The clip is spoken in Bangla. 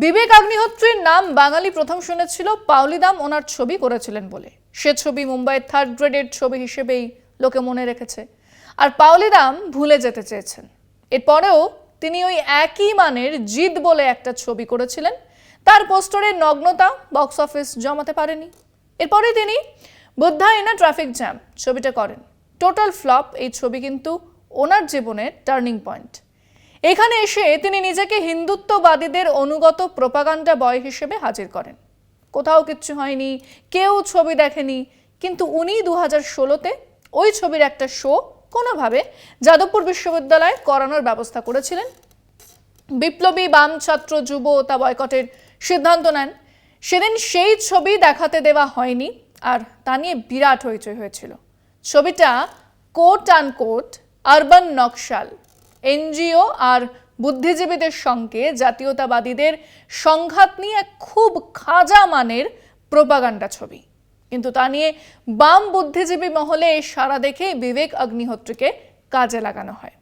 বিবেক অগ্নিহোত্রীর নাম বাঙালি প্রথম শুনেছিল পাওলি দাম ওনার ছবি করেছিলেন বলে। সে ছবি মুম্বাইয়ের থার্ড গ্রেডের ছবি হিসেবেই লোকে মনে রেখেছে, আর পাওলি দাম ভুলে যেতে চেয়েছেন। এরপরেও তিনি ওই একই মানের জিদ বলে একটা ছবি করেছিলেন। তার পোস্টারের নগ্নতা বক্স অফিস জমাতে পারেনি। এরপরে তিনি Buddha in a traffic jam ছবিটা করেন। টোটাল ফ্লপ এই ছবি, কিন্তু ওনার জীবনের টার্নিং পয়েন্ট। এখানে এসে তিনি নিজেকে হিন্দুত্ববাদীদের অনুগত প্রোপাগান্ডা বয় হিসেবে হাজির করেন। কোথাও কিচ্ছু হয়নি, কেউ ছবি দেখেনি, কিন্তু উনি 2016-তে ওই ছবির একটা শো কোনোভাবে যাদবপুর বিশ্ববিদ্যালয়ে করানোর ব্যবস্থা করেছিলেন। বিপ্লবী বাম ছাত্র যুব তা বয়কটের সিদ্ধান্ত নেন। সেদিন সেই ছবি দেখাতে দেওয়া হয়নি, আর তা নিয়ে বিরাট হইচই হয়েছিল। ছবিটা quote and quote urban Naxal, NGO আর বুদ্ধিজীবীদের সঙ্গে জাতীয়তাবাদীদের সংঘাত নিয়ে খুব খাজা মানের প্রোপাগান্ডা ছবি। কিন্তু তা নিয়ে বাম বুদ্ধিজীবী মহলে সারা দেখে বিবেক অগ্নিহোত্রীকে কাজে লাগানো হয়।